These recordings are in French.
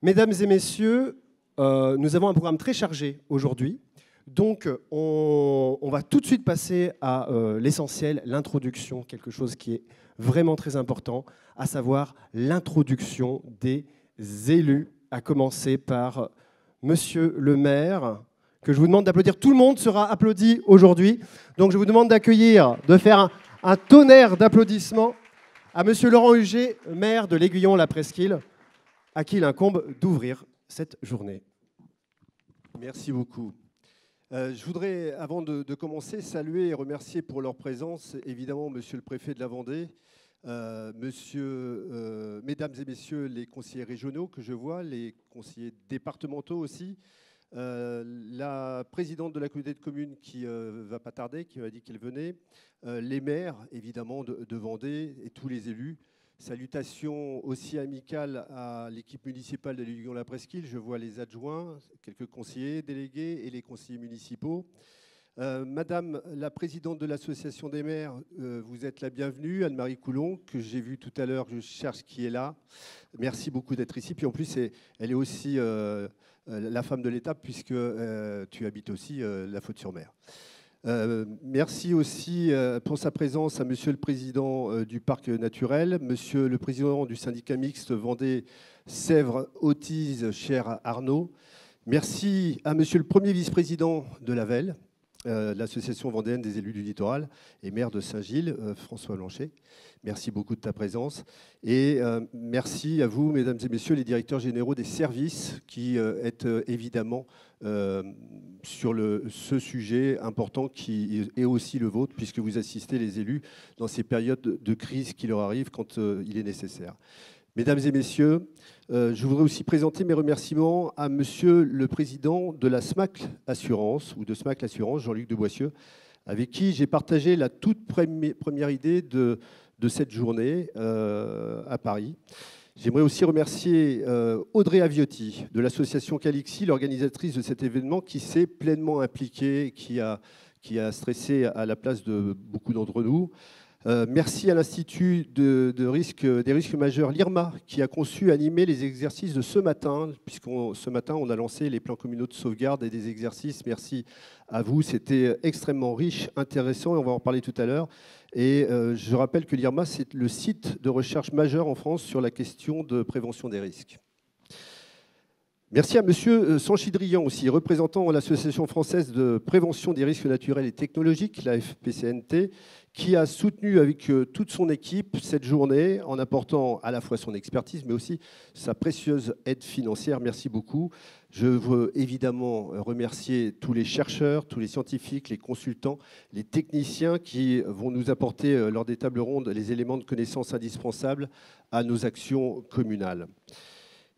Mesdames et messieurs, nous avons un programme très chargé aujourd'hui. Donc, on va tout de suite passer à l'essentiel, l'introduction, quelque chose qui est vraiment très important, à savoir l'introduction des élus, à commencer par Monsieur le maire, que je vous demande d'applaudir. Tout le monde sera applaudi aujourd'hui. Donc, je vous demande d'accueillir, de faire un tonnerre d'applaudissements à Monsieur Laurent Huget, maire de l'Aiguillon-la-Presqu'île, à qui il incombe d'ouvrir cette journée. Merci beaucoup. Je voudrais, avant de commencer, saluer et remercier pour leur présence, évidemment, Monsieur le préfet de la Vendée, mesdames et messieurs les conseillers régionaux que je vois, les conseillers départementaux aussi, la présidente de la communauté de communes qui ne va pas tarder, qui m'a dit qu'elle venait, les maires, évidemment, de Vendée et tous les élus. Salutations aussi amicales à l'équipe municipale de l'Aiguillon-la-Presqu'île. Je vois les adjoints, quelques conseillers délégués et les conseillers municipaux. Madame la présidente de l'association des maires, vous êtes la bienvenue. Anne-Marie Coulon, que j'ai vue tout à l'heure, je cherche qui est là. Merci beaucoup d'être ici. Puis en plus, elle est aussi la femme de l'étape, puisque tu habites aussi La Faute-sur-Mer. Merci aussi pour sa présence à Monsieur le Président du Parc naturel, Monsieur le Président du syndicat mixte Vendée-Sèvres-Autise, cher Arnaud. Merci à Monsieur le Premier Vice-président de la VEL, l'Association vendéenne des élus du littoral, et maire de Saint-Gilles, François Blanchet. Merci beaucoup de ta présence. Et merci à vous, mesdames et messieurs, les directeurs généraux des services qui êtes évidemment sur ce sujet important qui est aussi le vôtre, puisque vous assistez les élus dans ces périodes de crise qui leur arrivent quand il est nécessaire. Mesdames et messieurs, je voudrais aussi présenter mes remerciements à Monsieur le Président de la SMAC Assurance, ou de SMAC Assurance, Jean-Luc de Boissieu, avec qui j'ai partagé la toute première idée de cette journée à Paris. J'aimerais aussi remercier Audrey Aviotti de l'association Calixi, l'organisatrice de cet événement, qui s'est pleinement impliquée, qui a stressé à la place de beaucoup d'entre nous. Merci à l'Institut des risques majeurs, l'IRMA, qui a conçu et animé les exercices de ce matin, ce matin, on a lancé les plans communaux de sauvegarde et des exercices. Merci à vous, c'était extrêmement riche, intéressant, et on va en parler tout à l'heure. Et je rappelle que l'IRMA, c'est le site de recherche majeur en France sur la question de prévention des risques. Merci à Monsieur Sanchidrian aussi, représentant l'Association française de prévention des risques naturels et technologiques, la FPCNT, qui a soutenu avec toute son équipe cette journée en apportant à la fois son expertise, mais aussi sa précieuse aide financière. Merci beaucoup. Je veux évidemment remercier tous les chercheurs, tous les scientifiques, les consultants, les techniciens qui vont nous apporter lors des tables rondes les éléments de connaissance indispensables à nos actions communales.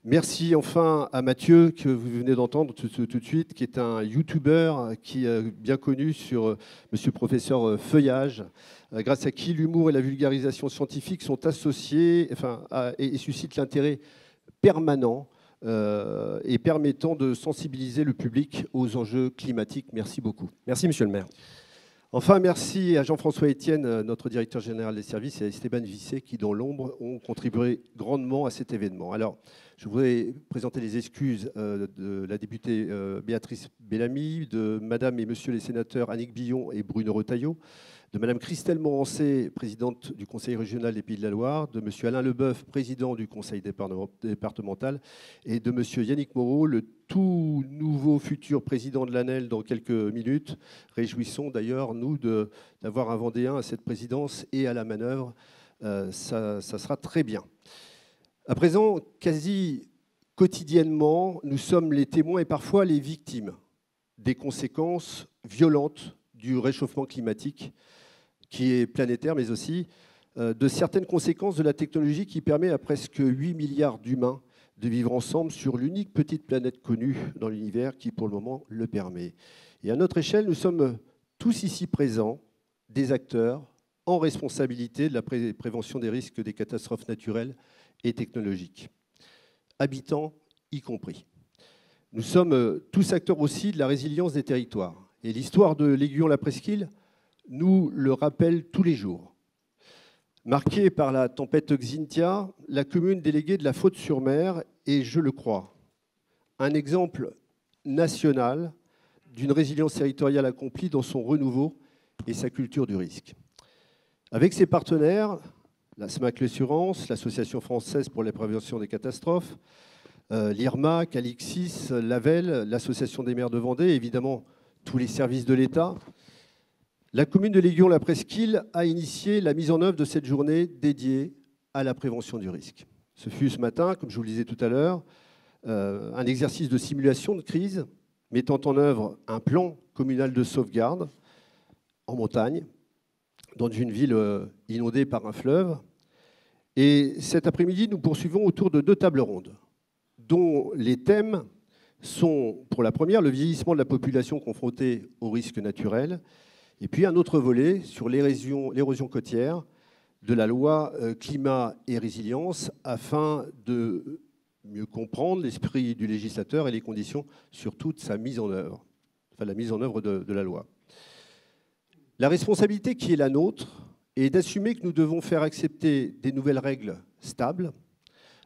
Merci enfin à Mathieu, que vous venez d'entendre tout de suite, qui est un YouTuber qui est bien connu sur Monsieur le Professeur Feuillage, grâce à qui l'humour et la vulgarisation scientifique sont associés et suscitent l'intérêt permanent et permettant de sensibiliser le public aux enjeux climatiques. Merci beaucoup. Merci, Monsieur le maire. Enfin, merci à Jean-François Etienne, notre directeur général des services, et à Esteban Vissé, qui, dans l'ombre, ont contribué grandement à cet événement. Alors, je voudrais présenter les excuses de la députée Béatrice Bellamy, de Madame et Monsieur les sénateurs Annick Billon et Bruno Retailleau, de Madame Christelle Morancé, présidente du Conseil régional des Pays de la Loire, de Monsieur Alain Leboeuf, président du Conseil départemental, et de Monsieur Yannick Moreau, le tout nouveau futur président de l'ANEL dans quelques minutes. Réjouissons d'ailleurs, nous, d'avoir un Vendéen à cette présidence et à la manœuvre. Ça sera très bien. À présent, quasi quotidiennement, nous sommes les témoins et parfois les victimes des conséquences violentes du réchauffement climatique, qui est planétaire, mais aussi de certaines conséquences de la technologie qui permet à presque 8 milliards d'humains de vivre ensemble sur l'unique petite planète connue dans l'univers qui, pour le moment, le permet. Et à notre échelle, nous sommes tous ici présents, des acteurs en responsabilité de la prévention des risques des catastrophes naturelles et technologiques, habitants y compris. Nous sommes tous acteurs aussi de la résilience des territoires. Et l'histoire de l'Aiguillon-la-Presqu'île nous le rappelle tous les jours. Marquée par la tempête Xynthia, la commune déléguée de La Faute-sur-Mer est, je le crois, un exemple national d'une résilience territoriale accomplie dans son renouveau et sa culture du risque. Avec ses partenaires, la SMAC L'Assurance, l'Association française pour la prévention des catastrophes, l'IRMA, Calixis, l'AVEL, l'Association des maires de Vendée, évidemment tous les services de l'État, la commune de L'Aiguillon-la-Presqu'île a initié la mise en œuvre de cette journée dédiée à la prévention du risque. Ce fut ce matin, comme je vous le disais tout à l'heure, un exercice de simulation de crise mettant en œuvre un plan communal de sauvegarde en montagne, dans une ville inondée par un fleuve. Et cet après-midi, nous poursuivons autour de 2 tables rondes, dont les thèmes sont, pour la première, le vieillissement de la population confrontée aux risques naturels, et puis un autre volet sur l'érosion côtière de la loi climat et résilience, afin de mieux comprendre l'esprit du législateur et les conditions sur toute sa mise en œuvre, enfin la mise en œuvre de la loi. La responsabilité qui est la nôtre est d'assumer que nous devons faire accepter des nouvelles règles stables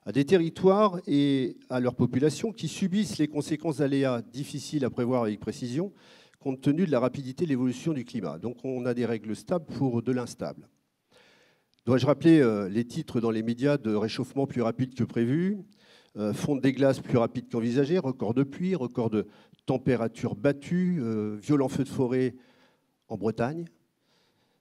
à des territoires et à leurs populations qui subissent les conséquences d'aléas difficiles à prévoir avec précision, compte tenu de la rapidité de l'évolution du climat. Donc on a des règles stables pour de l'instable. Dois-je rappeler les titres dans les médias de réchauffement plus rapide que prévu, fonte des glaces plus rapide qu'envisagé, record de pluie, record de température battue, violents feux de forêt en Bretagne.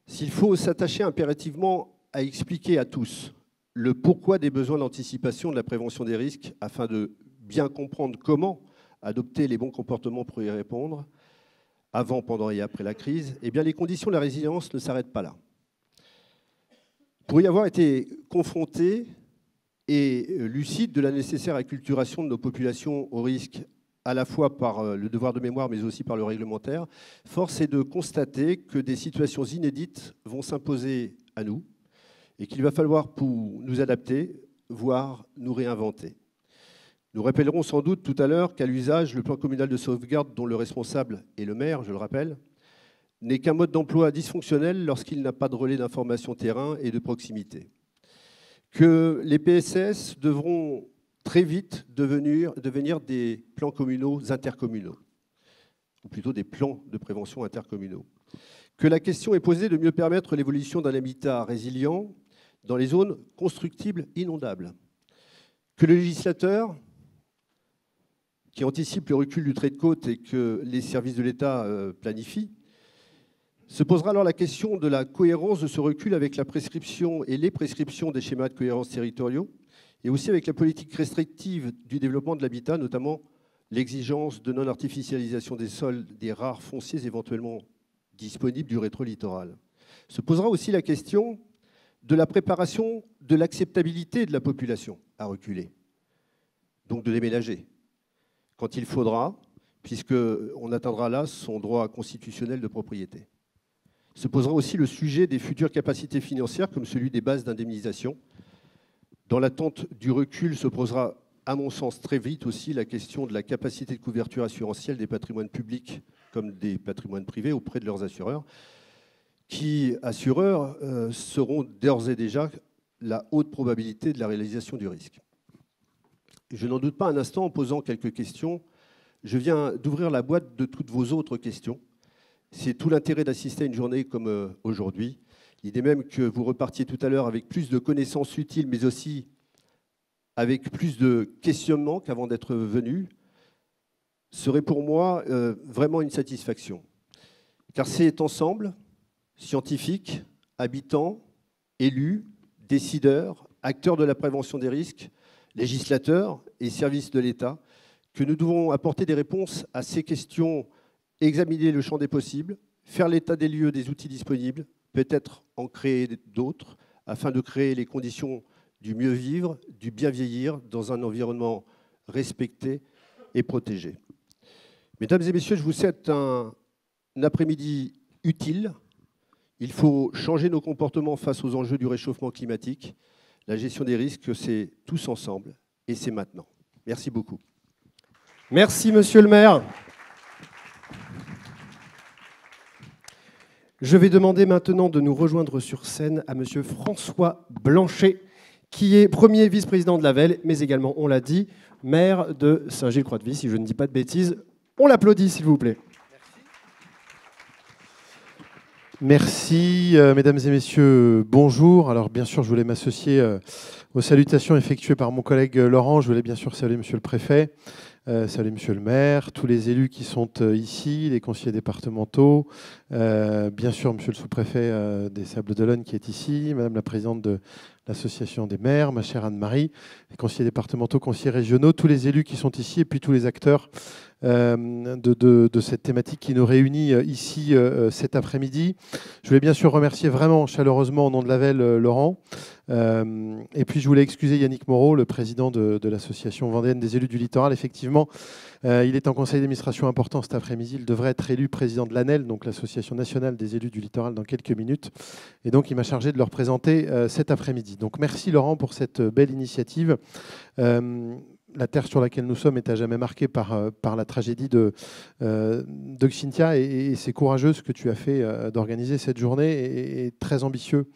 S'il faut s'attacher impérativement à expliquer à tous le pourquoi des besoins d'anticipation de la prévention des risques afin de bien comprendre comment adopter les bons comportements pour y répondre, avant, pendant et après la crise, eh bien les conditions de la résilience ne s'arrêtent pas là. Pour y avoir été confronté et lucide de la nécessaire acculturation de nos populations au risque, à la fois par le devoir de mémoire, mais aussi par le réglementaire, force est de constater que des situations inédites vont s'imposer à nous et qu'il va falloir pour nous adapter, voire nous réinventer. Nous rappellerons sans doute tout à l'heure qu'à l'usage, le plan communal de sauvegarde, dont le responsable est le maire, je le rappelle, n'est qu'un mode d'emploi dysfonctionnel lorsqu'il n'a pas de relais d'information terrain et de proximité. Que les PSS devront très vite devenir des plans communaux intercommunaux, ou plutôt des plans de prévention intercommunaux. Que la question est posée de mieux permettre l'évolution d'un habitat résilient dans les zones constructibles inondables. Que le législateur, qui anticipe le recul du trait de côte et que les services de l'État planifient, se posera alors la question de la cohérence de ce recul avec la prescription et les prescriptions des schémas de cohérence territoriaux, et aussi avec la politique restrictive du développement de l'habitat, notamment l'exigence de non-artificialisation des sols, des rares fonciers éventuellement disponibles du rétro-littoral. Se posera aussi la question de la préparation de l'acceptabilité de la population à reculer, donc de déménager, quand il faudra, puisqu'on atteindra là son droit constitutionnel de propriété. Se posera aussi le sujet des futures capacités financières, comme celui des bases d'indemnisation. Dans l'attente du recul se posera, à mon sens, très vite aussi la question de la capacité de couverture assurantielle des patrimoines publics comme des patrimoines privés auprès de leurs assureurs, qui, assureurs, seront d'ores et déjà la haute probabilité de la réalisation du risque. Je n'en doute pas un instant en posant quelques questions. Je viens d'ouvrir la boîte de toutes vos autres questions. C'est tout l'intérêt d'assister à une journée comme aujourd'hui. L'idée même que vous repartiez tout à l'heure avec plus de connaissances utiles, mais aussi avec plus de questionnements qu'avant d'être venu, serait pour moi vraiment une satisfaction. Car c'est ensemble, scientifiques, habitants, élus, décideurs, acteurs de la prévention des risques, législateurs et services de l'État, que nous devons apporter des réponses à ces questions, examiner le champ des possibles, faire l'état des lieux des outils disponibles, peut-être en créer d'autres, afin de créer les conditions du mieux vivre, du bien vieillir, dans un environnement respecté et protégé. Mesdames et messieurs, je vous souhaite un après-midi utile. Il faut changer nos comportements face aux enjeux du réchauffement climatique. La gestion des risques, c'est tous ensemble, et c'est maintenant. Merci beaucoup. Merci, monsieur le maire. Je vais demander maintenant de nous rejoindre sur scène à monsieur François Blanchet, qui est premier vice-président de la VEL, mais également, on l'a dit, maire de Saint-Gilles-Croix-de-Vie, si je ne dis pas de bêtises. On l'applaudit, s'il vous plaît. Merci, mesdames et messieurs, bonjour. Alors bien sûr, je voulais m'associer aux salutations effectuées par mon collègue Laurent. Je voulais bien sûr saluer monsieur le préfet, saluer monsieur le maire, tous les élus qui sont ici, les conseillers départementaux, bien sûr monsieur le sous-préfet des Sables-d'Olonne qui est ici, madame la présidente de l'association des maires, ma chère Anne-Marie, les conseillers départementaux, conseillers régionaux, tous les élus qui sont ici et puis tous les acteurs de cette thématique qui nous réunit ici cet après-midi. Je voulais bien sûr remercier vraiment chaleureusement au nom de la VEL Laurent. Et puis je voulais excuser Yannick Moreau, le président de l'association vendéenne des élus du littoral. Effectivement, il est en conseil d'administration important cet après-midi. Il devrait être élu président de l'ANEL, donc l'association nationale des élus du littoral, dans quelques minutes. Et donc il m'a chargé de le représenter cet après-midi. Donc merci Laurent pour cette belle initiative. La terre sur laquelle nous sommes est à jamais marquée par la tragédie de Xynthia et c'est courageux ce que tu as fait d'organiser cette journée et très ambitieux,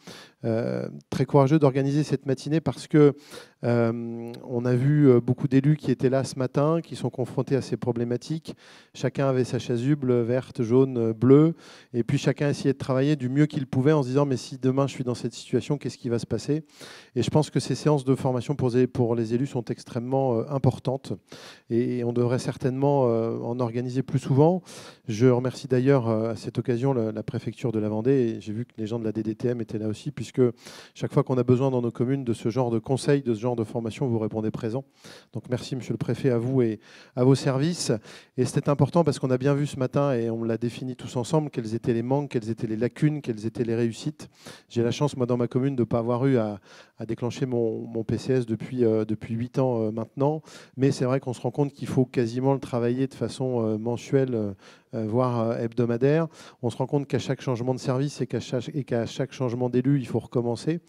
très courageux d'organiser cette matinée parce que on a vu beaucoup d'élus qui étaient là ce matin, qui sont confrontés à ces problématiques. Chacun avait sa chasuble verte, jaune, bleue et puis chacun essayait de travailler du mieux qu'il pouvait en se disant mais si demain je suis dans cette situation, qu'est-ce qui va se passer? Et je pense que ces séances de formation pour les élus sont extrêmement importantes et on devrait certainement en organiser plus souvent. Je remercie d'ailleurs à cette occasion la préfecture de la Vendée et j'ai vu que les gens de la DDTM étaient là aussi puisque chaque fois qu'on a besoin dans nos communes de ce genre de conseils, de ce genre de formation, vous répondez présent. Donc merci monsieur le préfet, à vous et à vos services. Et c'était important parce qu'on a bien vu ce matin et on l'a défini tous ensemble quels étaient les manques, quelles étaient les lacunes, quelles étaient les réussites. J'ai la chance moi dans ma commune de ne pas avoir eu à déclencher mon PCS depuis 8 ans maintenant. Mais c'est vrai qu'on se rend compte qu'il faut quasiment le travailler de façon mensuelle, voire hebdomadaire. On se rend compte qu'à chaque changement de service et qu'à chaque changement d'élu, il faut recommencer.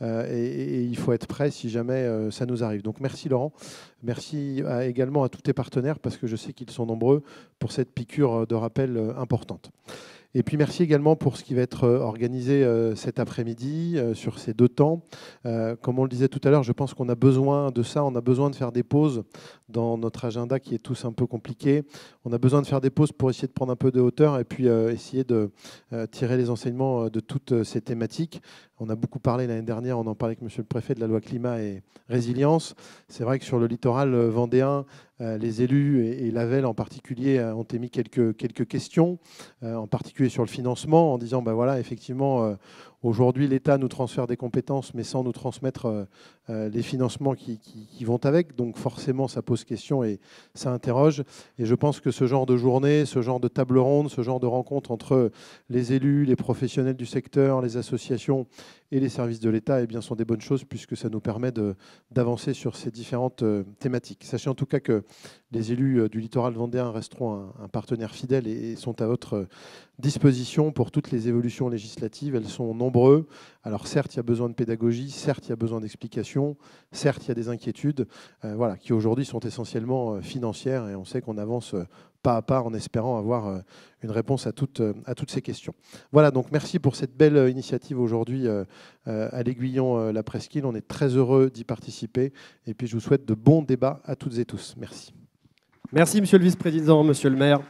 Et il faut être prêt si jamais ça nous arrive. Donc merci Laurent. Merci également à tous tes partenaires parce que je sais qu'ils sont nombreux pour cette piqûre de rappel importante. Et puis merci également pour ce qui va être organisé cet après-midi sur ces 2 temps. Comme on le disait tout à l'heure, je pense qu'on a besoin de ça, on a besoin de faire des pauses dans notre agenda qui est tous un peu compliqué. On a besoin de faire des pauses pour essayer de prendre un peu de hauteur et puis essayer de tirer les enseignements de toutes ces thématiques. On a beaucoup parlé l'année dernière, on en parlait avec monsieur le préfet de la loi climat et résilience. C'est vrai que sur le littoral vendéen, les élus et la VEL en particulier ont émis quelques questions, en particulier sur le financement, en disant ben voilà, effectivement, aujourd'hui l'État nous transfère des compétences, mais sans nous transmettre les financements qui vont avec. Donc forcément, ça pose question et ça interroge. Et je pense que ce genre de journée, ce genre de table ronde, ce genre de rencontre entre les élus, les professionnels du secteur, les associations et les services de l'État eh bien, sont des bonnes choses puisque ça nous permet d'avancer sur ces différentes thématiques. Sachez en tout cas que les élus du littoral vendéen resteront un partenaire fidèle et sont à votre disposition pour toutes les évolutions législatives. Elles sont nombreuses. Alors certes, il y a besoin de pédagogie, certes, il y a besoin d'explications, certes, il y a des inquiétudes voilà, qui aujourd'hui sont essentiellement financières et on sait qu'on avance pas à pas en espérant avoir une réponse à toutes ces questions. Voilà, donc merci pour cette belle initiative aujourd'hui à l'Aiguillon La Presqu'île. On est très heureux d'y participer et puis je vous souhaite de bons débats à toutes et tous. Merci. Merci monsieur le vice-président, monsieur le maire.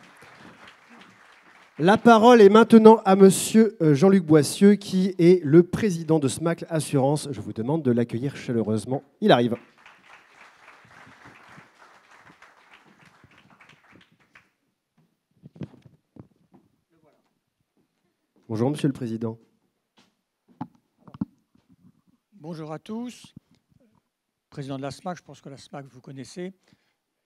La parole est maintenant à monsieur Jean-Luc Boissieu qui est le président de SMACL Assurance. Je vous demande de l'accueillir chaleureusement. Il arrive. Bonjour, monsieur le président. Bonjour à tous. Président de la SMAC, je pense que la SMAC, vous connaissez.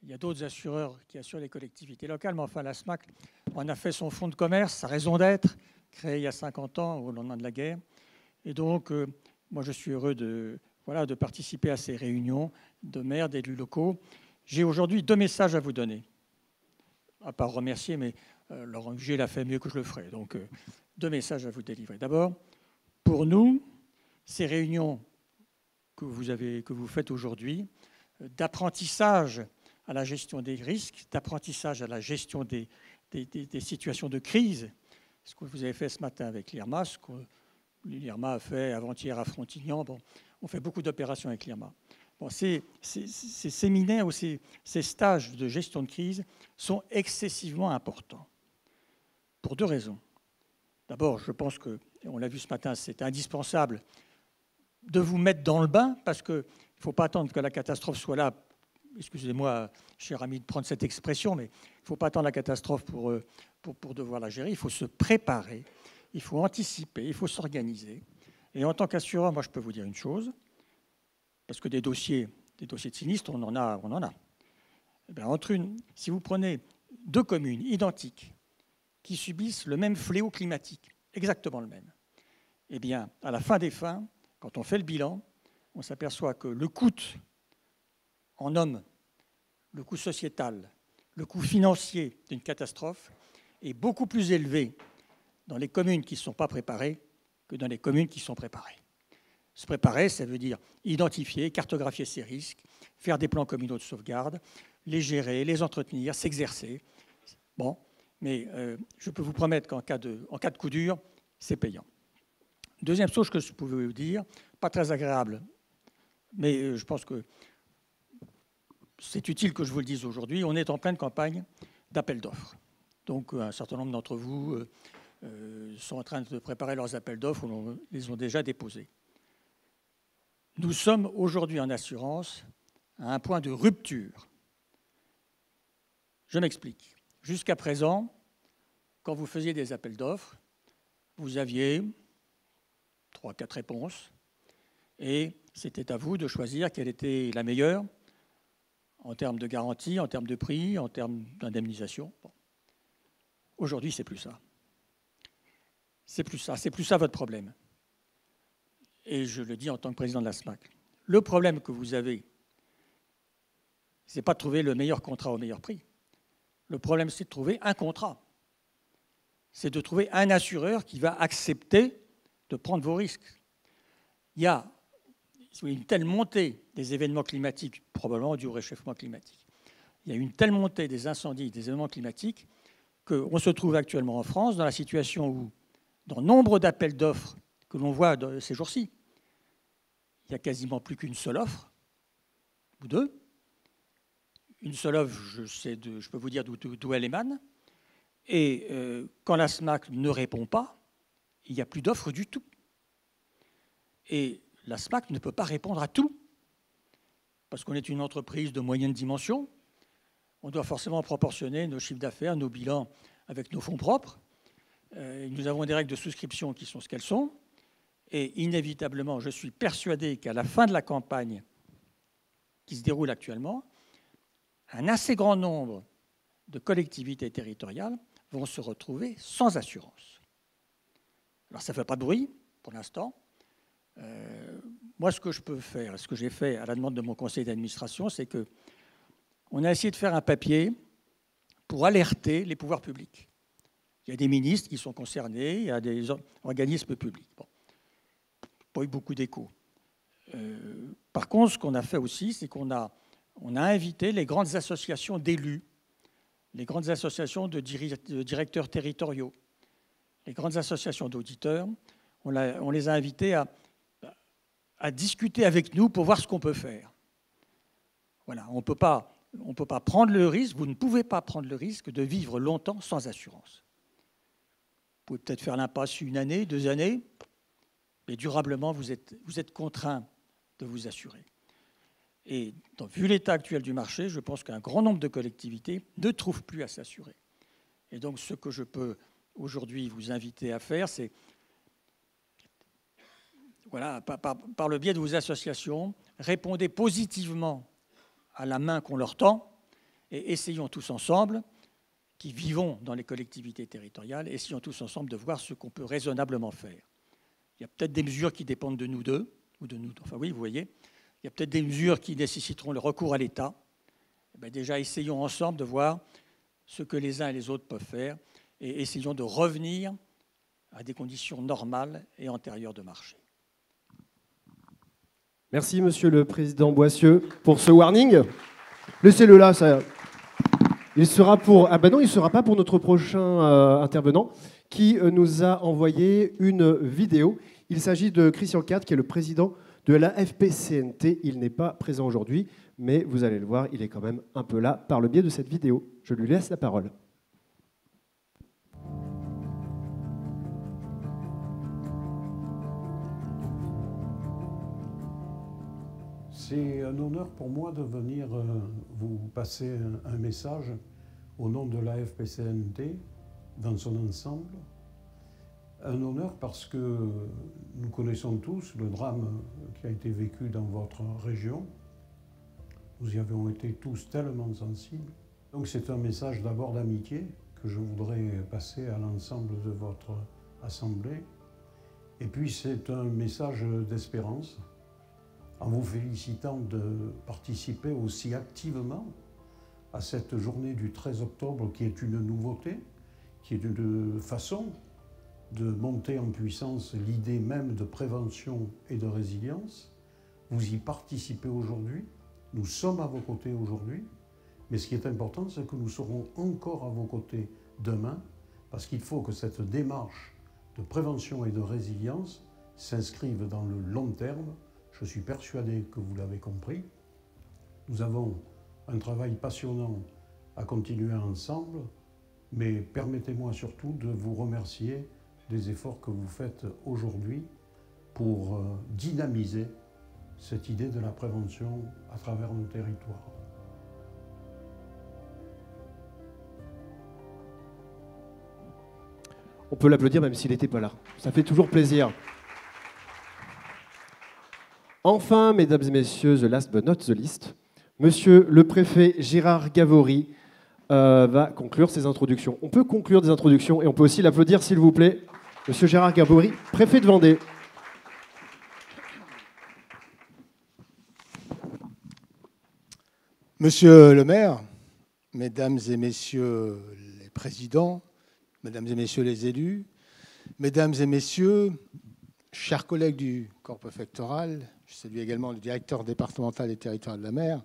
Il y a d'autres assureurs qui assurent les collectivités locales, mais enfin, la SMAC, on a fait son fonds de commerce, sa raison d'être, créé il y a 50 ans, au lendemain de la guerre. Et donc, moi, je suis heureux de participer à ces réunions de maires, d'élus locaux. J'ai aujourd'hui 2 messages à vous donner. À part remercier, mais Laurent Huget l'a fait mieux que je le ferai. Donc, 2 messages à vous délivrer. D'abord, pour nous, ces réunions que vous faites aujourd'hui, d'apprentissage à la gestion des risques, d'apprentissage à la gestion des situations de crise, ce que vous avez fait ce matin avec l'IRMA, ce que l'IRMA a fait avant-hier à Frontignan. Bon, On fait beaucoup d'opérations avec l'IRMA. Bon, ces séminaires ou ces stages de gestion de crise sont excessivement importants pour deux raisons. D'abord, je pense que, on l'a vu ce matin, c'est indispensable de vous mettre dans le bain parce qu'il ne faut pas attendre que la catastrophe soit là. Excusez-moi, cher ami, de prendre cette expression, mais il ne faut pas attendre la catastrophe pour devoir la gérer. Il faut se préparer, il faut anticiper, il faut s'organiser. Et en tant qu'assureur, moi, je peux vous dire une chose, parce que des dossiers de sinistres, on en a. Eh bien, si vous prenez deux communes identiques qui subissent le même fléau climatique, exactement le même, eh bien, à la fin des fins, quand on fait le bilan, on s'aperçoit que le coût en hommes, le coût sociétal, le coût financier d'une catastrophe est beaucoup plus élevé dans les communes qui ne sont pas préparées que dans les communes qui sont préparées. Se préparer, ça veut dire identifier, cartographier ces risques, faire des plans communaux de sauvegarde, les gérer, les entretenir, s'exercer. Bon, mais je peux vous promettre qu'en cas de coup dur, c'est payant. Deuxième chose que je pouvais vous dire, pas très agréable, mais je pense que c'est utile que je vous le dise aujourd'hui, on est en pleine campagne d'appel d'offres. Donc un certain nombre d'entre vous sont en train de préparer leurs appels d'offres ou les ont déjà déposés. Nous sommes aujourd'hui en assurance à un point de rupture. Je m'explique. Jusqu'à présent, quand vous faisiez des appels d'offres, vous aviez 3-4 réponses et c'était à vous de choisir quelle était la meilleure en termes de garantie, en termes de prix, en termes d'indemnisation. Bon. Aujourd'hui, c'est plus ça. C'est plus ça votre problème. Et je le dis en tant que président de la SMAC. Le problème que vous avez, ce n'est pas de trouver le meilleur contrat au meilleur prix. Le problème, c'est de trouver un contrat. C'est de trouver un assureur qui va accepter de prendre vos risques. Il y a une telle montée des événements climatiques, probablement dû au réchauffement climatique. Il y a une telle montée des incendies, des événements climatiques, qu'on se trouve actuellement en France dans la situation où, dans nombre d'appels d'offres que l'on voit ces jours-ci, il n'y a quasiment plus qu'une seule offre, ou deux. Une seule offre, je peux vous dire d'où elle émane. Et quand la SMAC ne répond pas, il n'y a plus d'offres du tout. Et la SMAC ne peut pas répondre à tout, parce qu'on est une entreprise de moyenne dimension. On doit forcément proportionner nos chiffres d'affaires, nos bilans avec nos fonds propres. Nous avons des règles de souscription qui sont ce qu'elles sont. Et inévitablement, je suis persuadé qu'à la fin de la campagne qui se déroule actuellement, un assez grand nombre de collectivités territoriales vont se retrouver sans assurance. Alors ça ne fait pas de bruit pour l'instant. Moi, ce que je peux faire, ce que j'ai fait à la demande de mon conseil d'administration, c'est qu'on a essayé de faire un papier pour alerter les pouvoirs publics. Il y a des ministres qui sont concernés, il y a des organismes publics. Bon. Pas eu beaucoup d'écho. Par contre, ce qu'on a fait aussi, c'est qu'on a invité les grandes associations d'élus, les grandes associations de directeurs territoriaux, les grandes associations d'auditeurs. On les a invités à discuter avec nous pour voir ce qu'on peut faire. Voilà, on ne peut pas prendre le risque, vous ne pouvez pas prendre le risque de vivre longtemps sans assurance. Vous pouvez peut-être faire l'impasse 1 année, 2 années, mais durablement, vous êtes contraint de vous assurer. Et vu l'état actuel du marché, je pense qu'un grand nombre de collectivités ne trouvent plus à s'assurer. Et donc, ce que je peux aujourd'hui vous inviter à faire, c'est, voilà, par le biais de vos associations, répondez positivement à la main qu'on leur tend et essayons tous ensemble, qui vivons dans les collectivités territoriales, essayons tous ensemble de voir ce qu'on peut raisonnablement faire. Il y a peut-être des mesures qui dépendent de nous deux, ou de nous, enfin oui, vous voyez, il y a peut-être des mesures qui nécessiteront le recours à l'État. Eh bien, déjà, essayons ensemble de voir ce que les uns et les autres peuvent faire et essayons de revenir à des conditions normales et antérieures de marché. Merci, Monsieur le Président Boissieu, pour ce warning. Laissez-le là, ça. Il sera pour... Ah ben non, il ne sera pas pour notre prochain intervenant qui nous a envoyé une vidéo. Il s'agit de Christian Cat, qui est le président de la FPCNT. Il n'est pas présent aujourd'hui, mais vous allez le voir, il est quand même un peu là par le biais de cette vidéo. Je lui laisse la parole. C'est un honneur pour moi de venir vous passer un message au nom de la FPCNT dans son ensemble. Un honneur parce que nous connaissons tous le drame qui a été vécu dans votre région. Nous y avons été tous tellement sensibles. Donc c'est un message d'abord d'amitié que je voudrais passer à l'ensemble de votre assemblée. Et puis c'est un message d'espérance, en vous félicitant de participer aussi activement à cette journée du 13 octobre qui est une nouveauté, qui est une façon de monter en puissance l'idée même de prévention et de résilience. Vous y participez aujourd'hui, nous sommes à vos côtés aujourd'hui, mais ce qui est important, c'est que nous serons encore à vos côtés demain, parce qu'il faut que cette démarche de prévention et de résilience s'inscrive dans le long terme. Je suis persuadé que vous l'avez compris. Nous avons un travail passionnant à continuer ensemble, mais permettez-moi surtout de vous remercier des efforts que vous faites aujourd'hui pour dynamiser cette idée de la prévention à travers nos territoires. On peut l'applaudir même s'il n'était pas là. Ça fait toujours plaisir. Enfin, mesdames et messieurs, the last but not the least, monsieur le préfet Gérard Gavory va conclure ses introductions. On peut conclure des introductions et on peut aussi l'applaudir, s'il vous plaît. Monsieur Gérard Gavory, préfet de Vendée. Monsieur le maire, mesdames et messieurs les présidents, mesdames et messieurs les élus, mesdames et messieurs, chers collègues du corps préfectoral, je salue également le directeur départemental des territoires de la mer.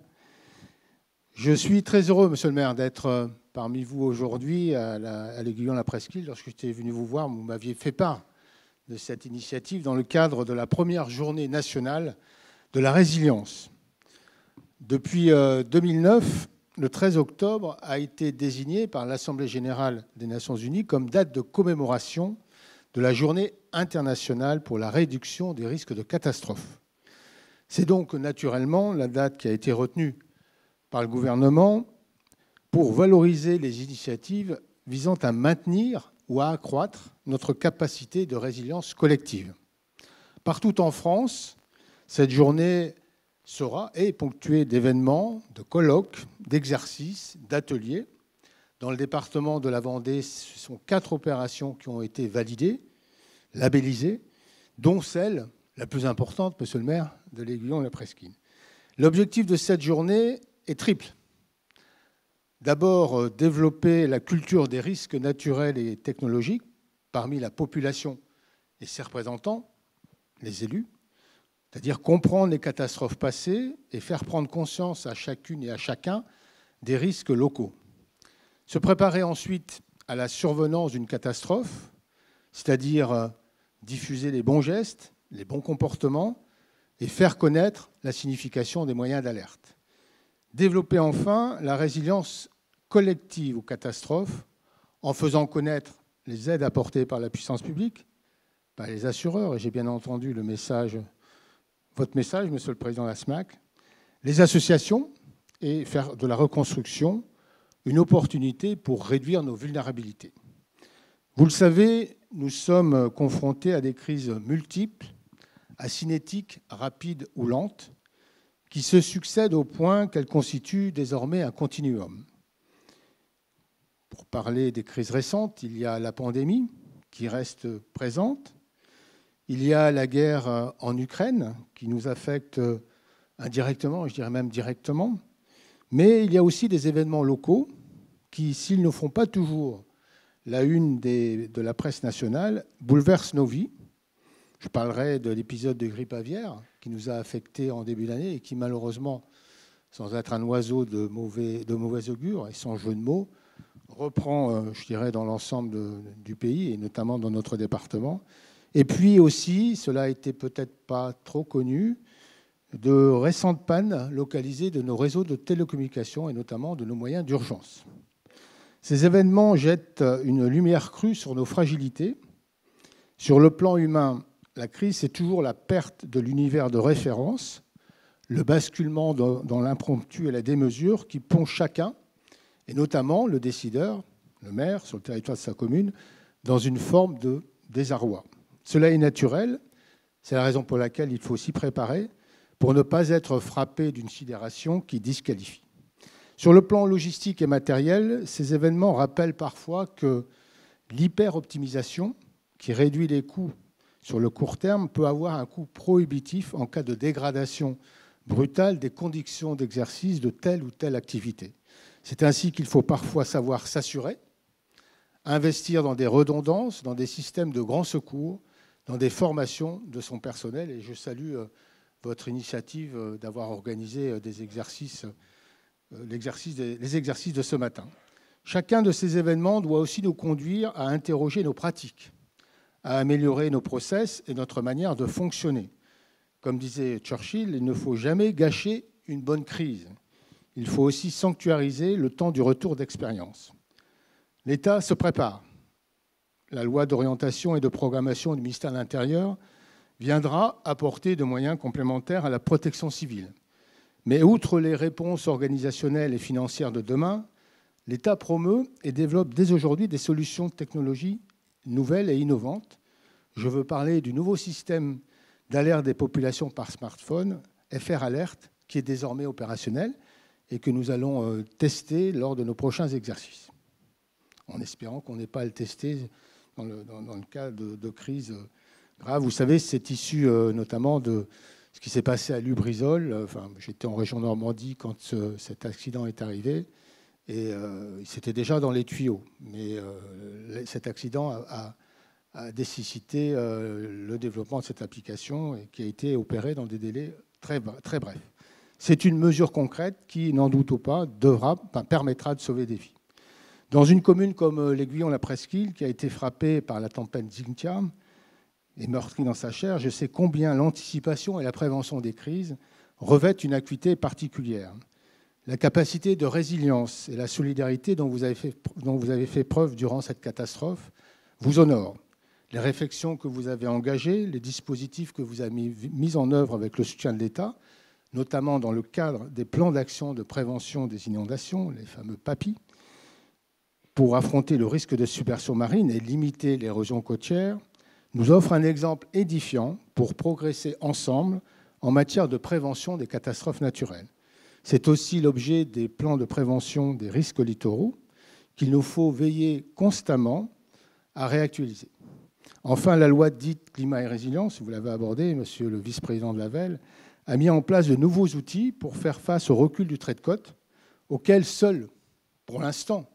Je suis très heureux, monsieur le maire, d'être parmi vous aujourd'hui à l'Aiguillon-la Presqu'île. Lorsque j'étais venu vous voir, vous m'aviez fait part de cette initiative dans le cadre de la première journée nationale de la résilience. Depuis 2009, le 13 octobre a été désigné par l'Assemblée générale des Nations unies comme date de commémoration de la journée internationale pour la réduction des risques de catastrophe. C'est donc naturellement la date qui a été retenue par le gouvernement pour valoriser les initiatives visant à maintenir ou à accroître notre capacité de résilience collective. Partout en France, cette journée sera et est ponctuée d'événements, de colloques, d'exercices, d'ateliers. Dans le département de la Vendée, ce sont 4 opérations qui ont été validées, labellisées, dont celle la plus importante, monsieur le maire, de l'Aiguillon-la Presqu'île. L'objectif de cette journée est triple. D'abord, développer la culture des risques naturels et technologiques parmi la population et ses représentants, les élus, c'est-à-dire comprendre les catastrophes passées et faire prendre conscience à chacune et à chacun des risques locaux. Se préparer ensuite à la survenance d'une catastrophe, c'est-à-dire diffuser les bons gestes, les bons comportements et faire connaître la signification des moyens d'alerte. Développer enfin la résilience collective aux catastrophes en faisant connaître les aides apportées par la puissance publique, par les assureurs, et j'ai bien entendu votre message, monsieur le président de la SMAC, les associations, et faire de la reconstruction une opportunité pour réduire nos vulnérabilités. Vous le savez, nous sommes confrontés à des crises multiples, acinétiques, rapides ou lentes, qui se succèdent au point qu'elles constituent désormais un continuum. Pour parler des crises récentes, il y a la pandémie qui reste présente, il y a la guerre en Ukraine qui nous affecte indirectement, je dirais même directement, mais il y a aussi des événements locaux qui, s'ils ne font pas toujours la une de la presse nationale, bouleversent nos vies. Je parlerai de l'épisode de grippe aviaire qui nous a affectés en début d'année et qui, malheureusement, sans être un oiseau de mauvais augure et sans jeu de mots, reprend, je dirais, dans l'ensemble du pays et notamment dans notre département. Et puis aussi, cela a été peut-être pas trop connu, de récentes pannes localisées de nos réseaux de télécommunications et notamment de nos moyens d'urgence. Ces événements jettent une lumière crue sur nos fragilités. Sur le plan humain, la crise, c'est toujours la perte de l'univers de référence, le basculement dans l'impromptu et la démesure qui plonge chacun, et notamment le décideur, le maire, sur le territoire de sa commune, dans une forme de désarroi. Cela est naturel, c'est la raison pour laquelle il faut s'y préparer, pour ne pas être frappé d'une sidération qui disqualifie. Sur le plan logistique et matériel, ces événements rappellent parfois que l'hyper-optimisation, qui réduit les coûts sur le court terme, peut avoir un coût prohibitif en cas de dégradation brutale des conditions d'exercice de telle ou telle activité. C'est ainsi qu'il faut parfois savoir s'assurer, investir dans des redondances, dans des systèmes de grand secours, dans des formations de son personnel. Et je salue votre initiative d'avoir organisé les exercices de ce matin. Chacun de ces événements doit aussi nous conduire à interroger nos pratiques, à améliorer nos process et notre manière de fonctionner. Comme disait Churchill, il ne faut jamais gâcher une bonne crise. Il faut aussi sanctuariser le temps du retour d'expérience. L'État se prépare. La loi d'orientation et de programmation du ministère de l'Intérieur viendra apporter de moyens complémentaires à la protection civile. Mais outre les réponses organisationnelles et financières de demain, l'État promeut et développe dès aujourd'hui des solutions de technologie nouvelles et innovantes. Je veux parler du nouveau système d'alerte des populations par smartphone, FR Alert, qui est désormais opérationnel et que nous allons tester lors de nos prochains exercices, en espérant qu'on n'ait pas à le tester dans le cas de crise grave. Vous savez, c'est issu notamment de ce qui s'est passé à Lubrizol. Enfin, j'étais en région Normandie quand cet accident est arrivé et c'était déjà dans les tuyaux. Mais cet accident a nécessité le développement de cette application et qui a été opérée dans des délais très brefs. C'est une mesure concrète qui, n'en doutons pas, permettra de sauver des vies. Dans une commune comme l'Aiguillon-la-Presqu'île, qui a été frappée par la tempête Xynthia et meurtrie dans sa chair, je sais combien l'anticipation et la prévention des crises revêtent une acuité particulière. La capacité de résilience et la solidarité dont vous avez fait preuve durant cette catastrophe vous honorent. Les réflexions que vous avez engagées, les dispositifs que vous avez mis en œuvre avec le soutien de l'État, notamment dans le cadre des plans d'action de prévention des inondations, les fameux PAPI, pour affronter le risque de submersion marine et limiter l'érosion côtière, nous offrent un exemple édifiant pour progresser ensemble en matière de prévention des catastrophes naturelles. C'est aussi l'objet des plans de prévention des risques littoraux qu'il nous faut veiller constamment à réactualiser. Enfin, la loi dite climat et résilience, vous l'avez abordé, monsieur le vice-président de l'AVEL, a mis en place de nouveaux outils pour faire face au recul du trait de côte, auquel seule, pour l'instant,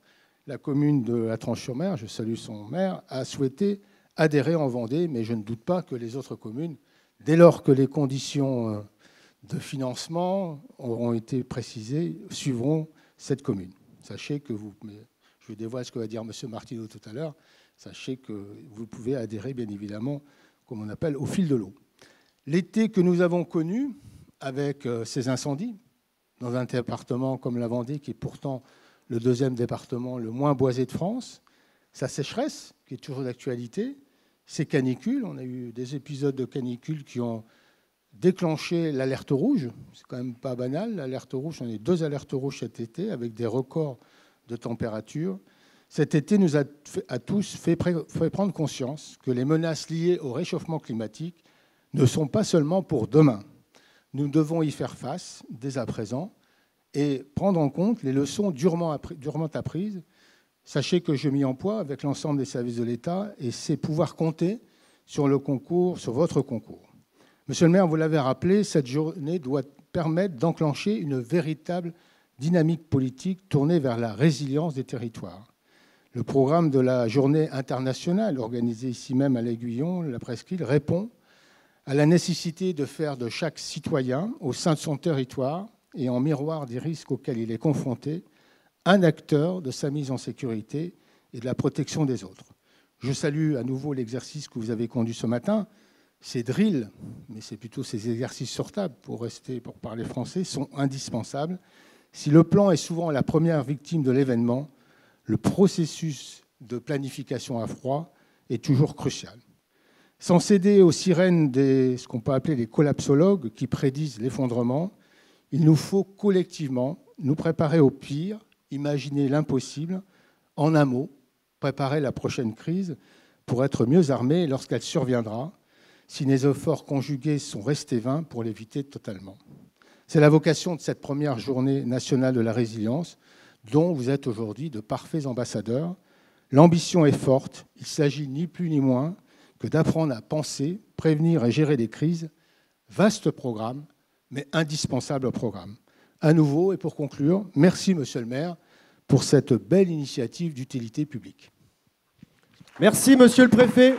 la commune de La Tranche-sur-Mer, je salue son maire, a souhaité adhérer en Vendée, mais je ne doute pas que les autres communes, dès lors que les conditions de financement auront été précisées, suivront cette commune. Sachez que je dévoile ce que va dire M. Martineau tout à l'heure, sachez que vous pouvez adhérer, bien évidemment, comme on appelle, au fil de l'eau. L'été que nous avons connu, avec ces incendies, dans un département comme la Vendée, qui est pourtant le deuxième département le moins boisé de France, sa sécheresse, qui est toujours d'actualité, ces canicules, on a eu des épisodes de canicules qui ont déclenché l'alerte rouge, c'est quand même pas banal, l'alerte rouge, on a eu 2 alertes rouges cet été, avec des records de température. Cet été nous a tous fait prendre conscience que les menaces liées au réchauffement climatique ne sont pas seulement pour demain. Nous devons y faire face dès à présent et prendre en compte les leçons durement apprises. Sachez que je m'y emploie avec l'ensemble des services de l'État et c'est pouvoir compter sur votre concours. Monsieur le maire, vous l'avez rappelé, cette journée doit permettre d'enclencher une véritable dynamique politique tournée vers la résilience des territoires. Le programme de la journée internationale organisée ici même à l'Aiguillon, la Presqu'île, répond à la nécessité de faire de chaque citoyen, au sein de son territoire et en miroir des risques auxquels il est confronté, un acteur de sa mise en sécurité et de la protection des autres. Je salue à nouveau l'exercice que vous avez conduit ce matin. Ces drills, mais c'est plutôt ces exercices sur table, pour parler français, sont indispensables. Si le plan est souvent la première victime de l'événement, le processus de planification à froid est toujours crucial. Sans céder aux sirènes ce qu'on peut appeler les collapsologues qui prédisent l'effondrement, il nous faut collectivement nous préparer au pire, imaginer l'impossible, en un mot, préparer la prochaine crise pour être mieux armés lorsqu'elle surviendra, si les efforts conjugués sont restés vains pour l'éviter totalement. C'est la vocation de cette première journée nationale de la résilience, dont vous êtes aujourd'hui de parfaits ambassadeurs. L'ambition est forte, il s'agit ni plus ni moins que d'apprendre à penser, prévenir et gérer des crises. Vaste programme, mais indispensable programme. À nouveau, et pour conclure, merci Monsieur le maire pour cette belle initiative d'utilité publique. Merci Monsieur le préfet.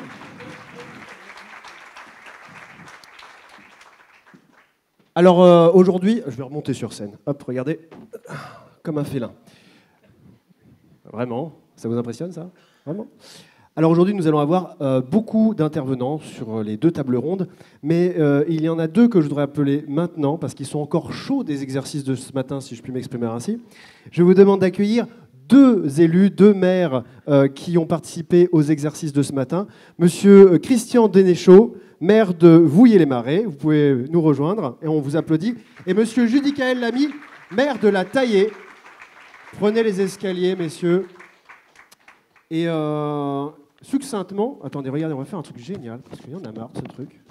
Alors aujourd'hui, je vais remonter sur scène. Hop, regardez, comme un félin. Vraiment, ça vous impressionne ça? Vraiment? Alors aujourd'hui, nous allons avoir beaucoup d'intervenants sur les deux tables rondes, mais il y en a deux que je voudrais appeler maintenant, parce qu'ils sont encore chauds des exercices de ce matin, si je puis m'exprimer ainsi. Je vous demande d'accueillir deux élus, deux maires qui ont participé aux exercices de ce matin. Monsieur Christian Dénéchaud, maire de Vouillé-les-Marais, vous pouvez nous rejoindre, et on vous applaudit. Et monsieur Judicaël Lamy, maire de La Taillée. Prenez les escaliers, messieurs. Et succinctement, attendez, regardez, on va faire un truc génial, parce qu'il y en a marre de ce truc.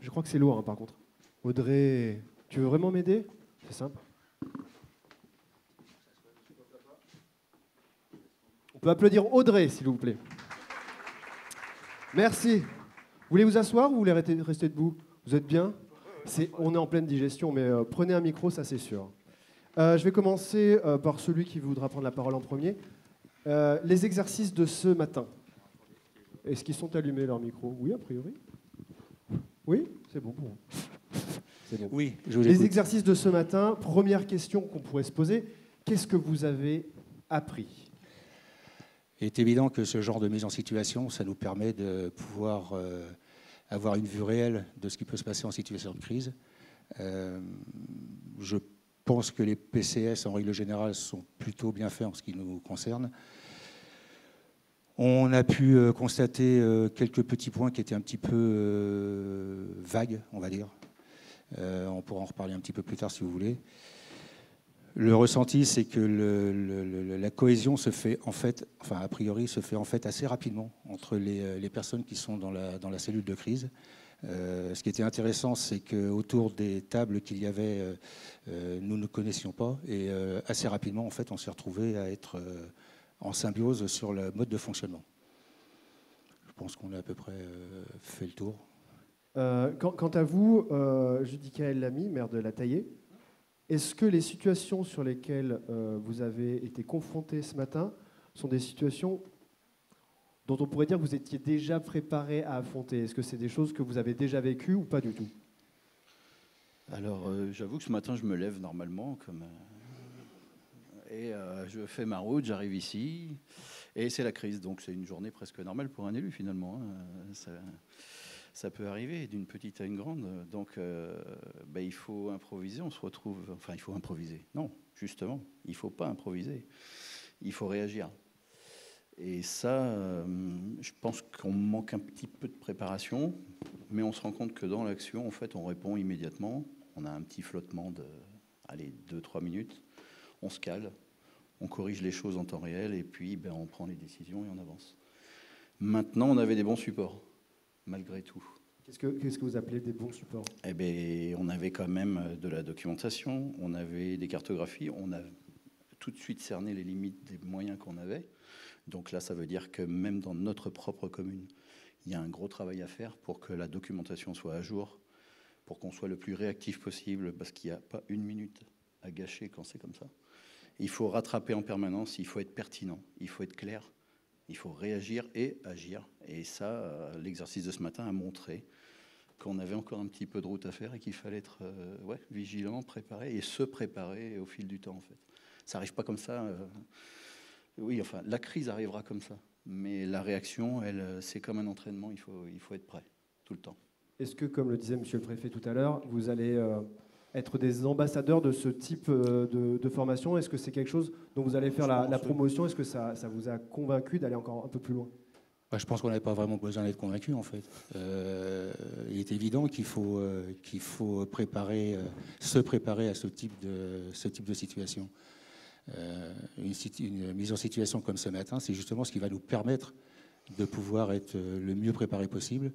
Je crois que c'est lourd, hein, par contre. Audrey, tu veux vraiment m'aider? C'est simple. On peut applaudir Audrey, s'il vous plaît. Merci. Vous voulez vous asseoir ou vous voulez rester debout? Vous êtes bien? On est en pleine digestion, mais prenez un micro, ça c'est sûr. Je vais commencer par celui qui voudra prendre la parole en premier. Les exercices de ce matin. Est-ce qu'ils sont allumés, leurs micros? Oui, a priori. Oui, c'est bon. C'est bon. Oui, je vous écoute. Les exercices de ce matin, première question qu'on pourrait se poser, qu'est-ce que vous avez appris? Il est évident que ce genre de mise en situation, ça nous permet de pouvoir avoir une vue réelle de ce qui peut se passer en situation de crise. Je pense que les PCS, en règle générale, sont plutôt bien faits en ce qui nous concerne. On a pu constater quelques petits points qui étaient un petit peu vagues, on va dire. On pourra en reparler un petit peu plus tard si vous voulez. Le ressenti, c'est que la cohésion se fait en fait, enfin a priori, se fait en fait assez rapidement entre les personnes qui sont dans la cellule de crise. Ce qui était intéressant, c'est qu'autour des tables qu'il y avait, nous ne connaissions pas, et assez rapidement, en fait, on s'est retrouvés à être en symbiose sur le mode de fonctionnement. Je pense qu'on a à peu près fait le tour. Quant à vous, Judicaël Lamy, maire de La Taillée, est-ce que les situations sur lesquelles vous avez été confrontés ce matin sont des situations dont on pourrait dire que vous étiez déjà préparé à affronter? Est-ce que c'est des choses que vous avez déjà vécues ou pas du tout? Alors, j'avoue que ce matin, je me lève normalement, et je fais ma route, j'arrive ici, et c'est la crise. Donc, c'est une journée presque normale pour un élu, finalement. Ça peut arriver d'une petite à une grande. Donc, il faut improviser. On se retrouve... Enfin, il faut improviser. Non, justement, il ne faut pas improviser. Il faut réagir. Et ça, je pense qu'on manque un petit peu de préparation, mais on se rend compte que dans l'action, en fait, on répond immédiatement. On a un petit flottement de 2-3 minutes. On se cale, on corrige les choses en temps réel, et puis on prend les décisions et on avance. Maintenant, on avait des bons supports, malgré tout. Qu'est-ce que vous appelez des bons supports? On avait quand même de la documentation, on avait des cartographies, on a tout de suite cerné les limites des moyens qu'on avait. Donc là, ça veut dire que même dans notre propre commune, il y a un gros travail à faire pour que la documentation soit à jour, pour qu'on soit le plus réactif possible, parce qu'il n'y a pas une minute à gâcher quand c'est comme ça. Il faut rattraper en permanence, il faut être pertinent, il faut être clair, il faut réagir et agir. Et ça, l'exercice de ce matin a montré qu'on avait encore un petit peu de route à faire et qu'il fallait être vigilant, préparé, et se préparer au fil du temps, en fait. Ça n'arrive pas comme ça. Oui, enfin, la crise arrivera comme ça. Mais la réaction, c'est comme un entraînement, il faut être prêt. tout le temps. Est-ce que, comme le disait Monsieur le Préfet tout à l'heure, vous allez être des ambassadeurs de ce type de formation? Est-ce que c'est quelque chose dont vous allez faire la promotion? Est-ce que ça vous a convaincu d'aller encore un peu plus loin? Je pense qu'on n'avait pas vraiment besoin d'être convaincu, en fait. Il est évident qu'il faut se préparer à ce type de situation. Une mise en situation comme ce matin, c'est justement ce qui va nous permettre de pouvoir être le mieux préparé possible,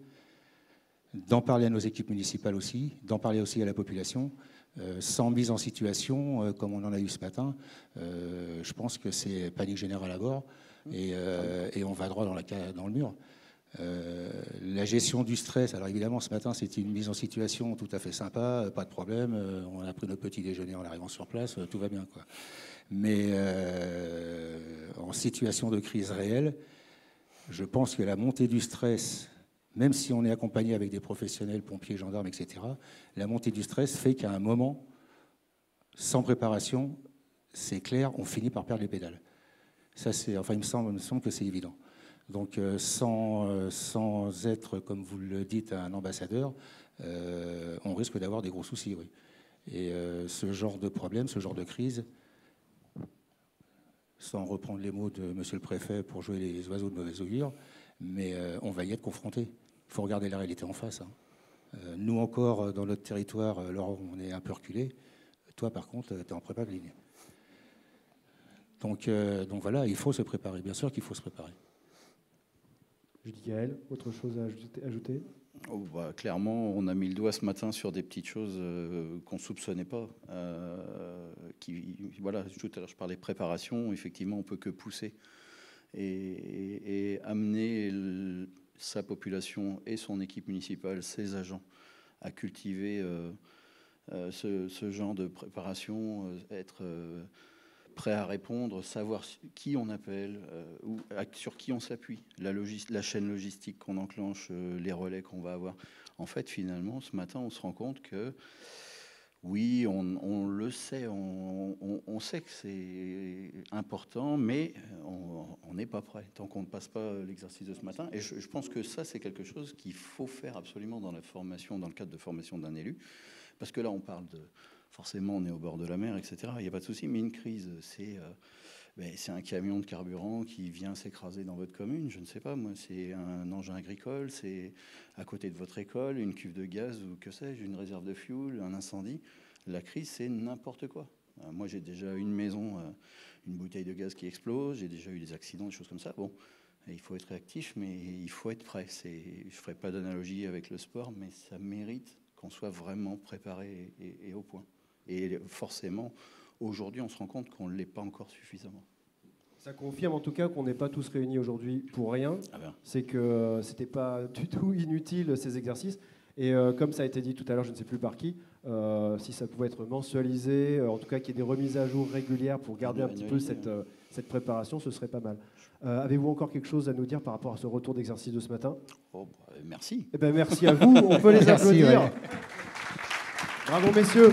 d'en parler à nos équipes municipales aussi, d'en parler aussi à la population. Sans mise en situation, comme on en a eu ce matin, je pense que c'est panique générale à bord. Et on va droit dans le mur. La gestion du stress, alors évidemment ce matin c'était une mise en situation tout à fait sympa, pas de problème, on a pris notre petit déjeuner en arrivant sur place, tout va bien, quoi. Mais en situation de crise réelle, je pense que la montée du stress, même si on est accompagné avec des professionnels, pompiers, gendarmes, etc., la montée du stress fait qu'à un moment, sans préparation, c'est clair, on finit par perdre les pédales. Ça, il me semble que c'est évident. Donc, sans être, comme vous le dites, un ambassadeur, on risque d'avoir des gros soucis, oui. Et ce genre de problème, ce genre de crise, sans reprendre les mots de Monsieur le Préfet pour jouer les oiseaux de mauvais augure, mais on va y être confronté. Il faut regarder la réalité en face. Nous encore, dans notre territoire, alors on est un peu reculé. Toi, par contre, tu es en prépa de ligne. Donc voilà, il faut se préparer. Bien sûr qu'il faut se préparer. Judy Gaël, autre chose à ajouter? Clairement, on a mis le doigt ce matin sur des petites choses qu'on ne soupçonnait pas. Voilà, tout à l'heure, je parlais de préparation. Effectivement, on ne peut que pousser et amener sa population et son équipe municipale, ses agents, à cultiver ce genre de préparation, être prêt à répondre, savoir qui on appelle, sur qui on s'appuie, la chaîne logistique qu'on enclenche, les relais qu'on va avoir. En fait, finalement, ce matin, on se rend compte que, oui, on le sait, on sait que c'est important, mais on n'est pas prêt tant qu'on ne passe pas l'exercice de ce matin. Et je pense que ça, c'est quelque chose qu'il faut faire absolument dans la formation, dans le cadre de formation d'un élu, parce que là, on parle de... Forcément, on est au bord de la mer, etc. Il n'y a pas de souci, mais une crise, c'est un camion de carburant qui vient s'écraser dans votre commune. Je ne sais pas, moi, c'est un engin agricole, c'est à côté de votre école, une cuve de gaz ou que sais-je, une réserve de fuel, un incendie. La crise, c'est n'importe quoi. Moi, j'ai déjà une maison, une bouteille de gaz qui explose, j'ai déjà eu des accidents, des choses comme ça. Bon, il faut être réactif, mais il faut être prêt. Je ne ferai pas d'analogie avec le sport, mais ça mérite qu'on soit vraiment préparé et au point. Et forcément, aujourd'hui, on se rend compte qu'on ne l'est pas encore suffisamment. Ça confirme en tout cas qu'on n'est pas tous réunis aujourd'hui pour rien. C'est que ce n'était pas du tout inutile ces exercices. Et comme ça a été dit tout à l'heure, je ne sais plus par qui, si ça pouvait être mensualisé, en tout cas qu'il y ait des remises à jour régulières pour garder un petit peu cette préparation, ce serait pas mal. Avez-vous encore quelque chose à nous dire par rapport à ce retour d'exercice de ce matin? Merci. Eh ben, merci à vous, on peut les applaudir. Ouais. Bravo messieurs.